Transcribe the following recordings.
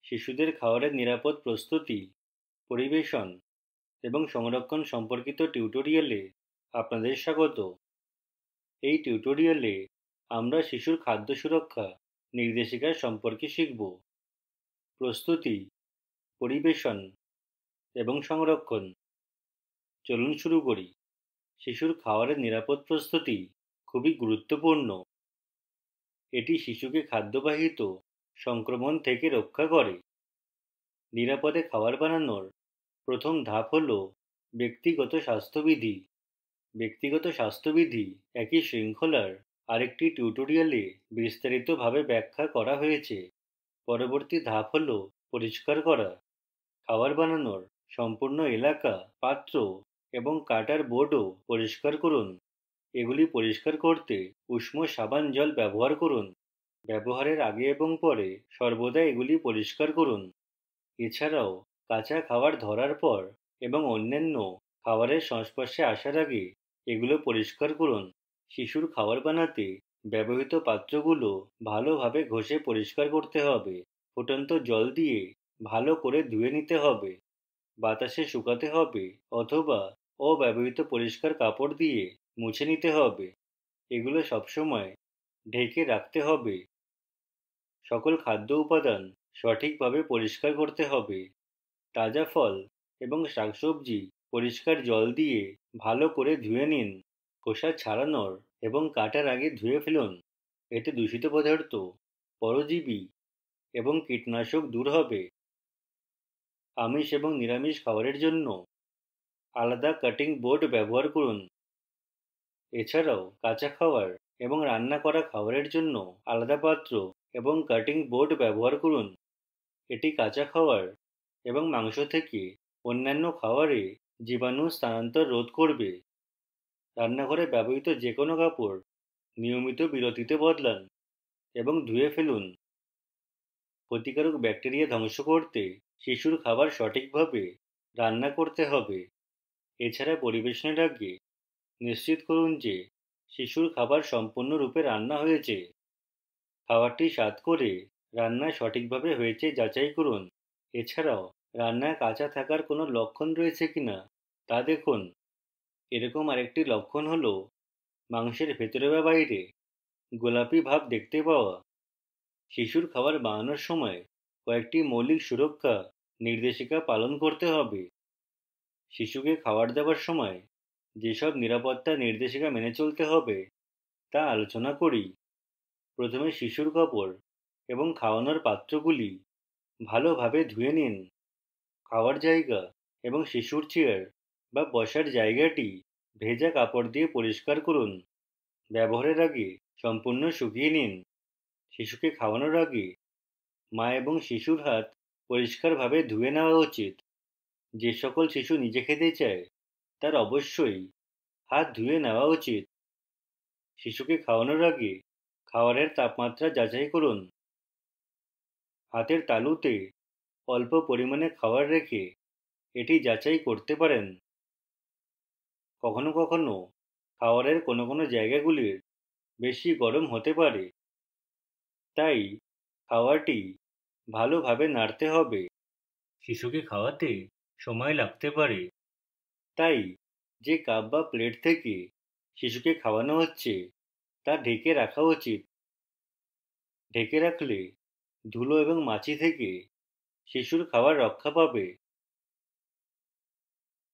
শিশুদের খাবারের নিরাপদ প্রস্তুতি, পরিবেশন এবং সংরক্ষণ সম্পর্কিত টিউটোরিয়ালে আপনাদের স্বাগত। এই টিউটোরিয়ালে আমরা শিশুর খাদ্য সুরক্ষা নির্দেশিকা সম্পর্কে শিখব। প্রস্তুতি, পরিবেশন এবং সংরক্ষণ। চলুন শুরু করি। শিশুর খাবারের নিরাপদ প্রস্তুতি খুবই গুরুত্বপূর্ণ। এটি শিশুকে খাদ্যবাহিত সংক্রমণ থেকে রক্ষা করে। নিরাপদে খাবার বানানোর প্রথম ধাপ হল ব্যক্তিগত স্বাস্থ্যবিধি। ব্যক্তিগত স্বাস্থ্যবিধি একই শৃঙ্খলার আরেকটি টিউটোরিয়ালে বিস্তারিতভাবে ব্যাখ্যা করা হয়েছে। পরবর্তী ধাপ হল পরিষ্কার করা। খাবার বানানোর সম্পূর্ণ এলাকা, পাত্র এবং কাটার বোর্ডও পরিষ্কার করুন। এগুলি পরিষ্কার করতে উষ্ণ সাবান জল ব্যবহার করুন। ব্যবহারের আগে এবং পরে সর্বদা এগুলি পরিষ্কার করুন। এছাড়াও কাঁচা খাবার ধরার পর এবং অন্যান্য খাবারের সংস্পর্শে আসার আগে এগুলো পরিষ্কার করুন। শিশুর খাবার বানাতে ব্যবহৃত পাত্রগুলো ভালোভাবে ঘষে পরিষ্কার করতে হবে। ফুটন্ত জল দিয়ে ভালো করে ধুয়ে নিতে হবে। বাতাসে শুকাতে হবে অথবা অব্যবহৃত পরিষ্কার কাপড় দিয়ে মুছে নিতে হবে। এগুলো সবসময় ঢেকে রাখতে হবে। সকল খাদ্য উপাদান সঠিকভাবে পরিষ্কার করতে হবে। তাজা ফল এবং শাকসবজি পরিষ্কার জল দিয়ে ভালো করে ধুয়ে নিন। খোসা ছাড়ানোর এবং কাটার আগে ধুয়ে ফেলুন। এতে দূষিত পদার্থ, পরজীবী এবং কীটনাশক দূর হবে। আমিষ এবং নিরামিষ খাবারের জন্য আলাদা কাটিং বোর্ড ব্যবহার করুন। এছাড়াও কাঁচা খাবার এবং রান্না করা খাবারের জন্য আলাদা পাত্র এবং কাটিং বোর্ড ব্যবহার করুন। এটি কাঁচা খাবার এবং মাংস থেকে অন্যান্য খাবারে জীবাণু স্থানান্তর রোধ করবে। রান্নাঘরে ব্যবহৃত যে কোনো কাপড় নিয়মিত বিরতিতে বদলান এবং ধুয়ে ফেলুন। ক্ষতিকারক ব্যাকটেরিয়া ধ্বংস করতে শিশুর খাবার সঠিকভাবে রান্না করতে হবে। এছাড়া পরিবেশনের আগে নিশ্চিত করুন যে শিশুর খাবার সম্পূর্ণরূপে রান্না হয়েছে। খাবারটি স্বাদ করে রান্নায় সঠিকভাবে হয়েছে যাচাই করুন। এছাড়াও রান্নায় কাঁচা থাকার কোনো লক্ষণ রয়েছে কিনা তা দেখুন। এরকম আরেকটি লক্ষণ হলো মাংসের ভেতরে বা বাইরে গোলাপি ভাব দেখতে পাওয়া। শিশুর খাবার বানানোর সময় কয়েকটি মৌলিক সুরক্ষা নির্দেশিকা পালন করতে হবে। শিশুকে খাবার দেওয়ার সময় যেসব নিরাপত্তা নির্দেশিকা মেনে চলতে হবে তা আলোচনা করি। প্রথমে শিশুর কাপড় এবং খাওয়ানোর পাত্রগুলি ভালোভাবে ধুয়ে নিন। খাওয়ার জায়গা এবং শিশুর চেয়ার বা বসার জায়গাটি ভেজা কাপড় দিয়ে পরিষ্কার করুন। ব্যবহারের আগে সম্পূর্ণ শুকিয়ে নিন। শিশুকে খাওয়ানোর আগে মা এবং শিশুর হাত পরিষ্কারভাবে ধুয়ে নেওয়া উচিত। যে সকল শিশু নিজে খেতে চায় তার অবশ্যই হাত ধুয়ে নেওয়া উচিত। শিশুকে খাওয়ানোর আগে খাবারের তাপমাত্রা যাচাই করুন। হাতের তালুতে অল্প পরিমাণে খাবার রেখে এটি যাচাই করতে পারেন। কখনো কখনো খাবারের কোনো জায়গাগুলির বেশি গরম হতে পারে, তাই খাবারটি ভালোভাবে নাড়তে হবে। শিশুকে খাওয়াতে সময় লাগতে পারে, তাই যে কাপ বা প্লেট থেকে শিশুকে খাওয়ানো হচ্ছে তা ঢেকে রাখা উচিত। ঢেকে রাখলে ধুলো এবং মাছি থেকে শিশুর খাবার রক্ষা পাবে।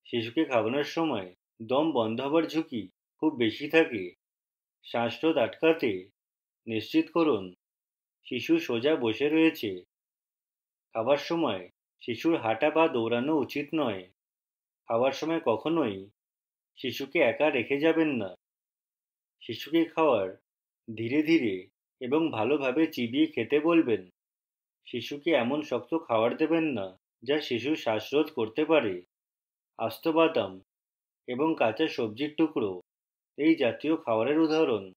শিশুকে খাওয়ানোর সময় দম বন্ধ হবার ঝুঁকি খুব বেশি থাকে। শ্বাসরোধ আটকাতে নিশ্চিত করুন শিশু সোজা বসে রয়েছে। খাবার সময় শিশুর হাঁটা বা দৌড়ানো উচিত নয়। খাওয়ার সময় কখনোই শিশুকে একা রেখে যাবেন না। শিশুকে খাওয়ার ধীরে ধীরে এবং ভালোভাবে চিবিয়ে খেতে বলবেন। শিশুকে এমন শক্ত খাবার দেবেন না যা শিশুর শ্বাসরোধ করতে পারে। আস্ত বাদাম এবং কাঁচা সবজির টুকরো এই জাতীয় খাবারের উদাহরণ।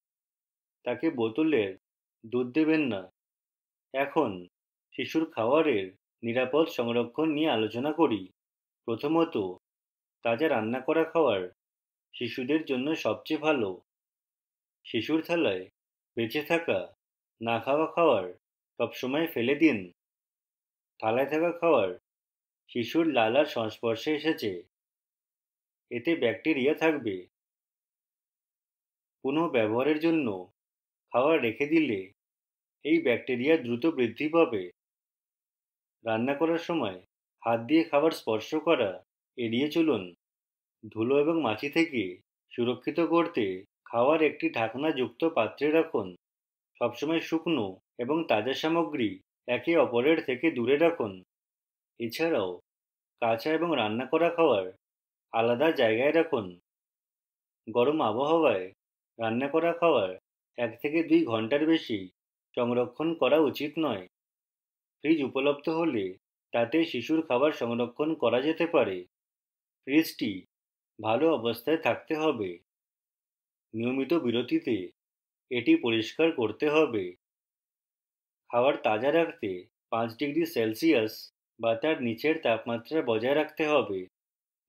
তাকে বোতলের দুধ দেবেন না। এখন শিশুর খাবারের নিরাপদ সংরক্ষণ নিয়ে আলোচনা করি। প্রথমত, তাজা রান্না করা খাবার শিশুদের জন্য সবচেয়ে ভালো। শিশুর থালায় বেঁচে থাকা না খাওয়া খাবার সবসময় ফেলে দিন। থালায় থাকা খাবার শিশুর লালার সংস্পর্শে এসেছে, এতে ব্যাকটেরিয়া থাকবে। পুনঃব্যবহারের জন্য খাবার রেখে দিলে এই ব্যাকটেরিয়া দ্রুত বৃদ্ধি পাবে। রান্না করার সময় হাত দিয়ে খাবার স্পর্শ করা এড়িয়ে চলুন। ধুলো এবং মাছি থেকে সুরক্ষিত করতে খাবার একটি ঢাকনাযুক্ত পাত্রে রাখুন। সবসময় শুকনো এবং তাজা সামগ্রী একে অপরের থেকে দূরে রাখুন। এছাড়াও কাঁচা এবং রান্না করা খাবার আলাদা জায়গায় রাখুন। গরম আবহাওয়ায় রান্না করা খাবার 1 থেকে 2 ঘন্টার বেশি সংরক্ষণ করা উচিত নয়। ফ্রিজ উপলব্ধ হলে তাতে শিশুর খাবার সংরক্ষণ করা যেতে পারে। ফ্রিজটি ভালো অবস্থায় থাকতে হবে। নিয়মিত বিরতিতে এটি পরিষ্কার করতে হবে। খাবার তাজা রাখতে 5 ডিগ্রি সেলসিয়াস বা তার নিচের তাপমাত্রা বজায় রাখতে হবে।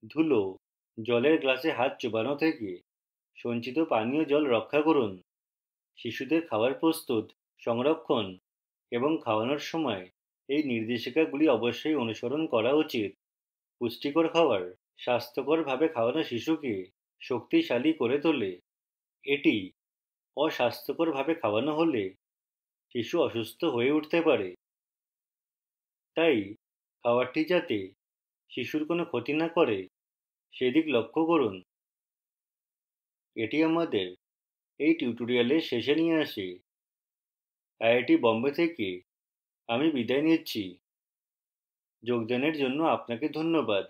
ধুলো, জলের গ্লাসে হাত চোবানো থেকে সঞ্চিত পানীয় জল রক্ষা করুন। শিশুদের খাবার প্রস্তুত, সংরক্ষণ এবং খাওয়ানোর সময় এই নির্দেশিকাগুলি অবশ্যই অনুসরণ করা উচিত। পুষ্টিকর খাবার স্বাস্থ্যকরভাবে খাওয়ানো শিশুকে শক্তিশালী করে তোলে। এটি অস্বাস্থ্যকরভাবে খাওয়ানো হলে শিশু অসুস্থ হয়ে উঠতে পারে। তাই খাবারটি যাতে শিশুর কোনো ক্ষতি না করে সেদিক লক্ষ্য করুন। এটি আমাদের এই টিউটোরিয়ালের শেষে নিয়ে আসে। আইআইটি বোম্বে থেকে আমি বিদায় নিচ্ছি। যোগদানের জন্য আপনাকে ধন্যবাদ।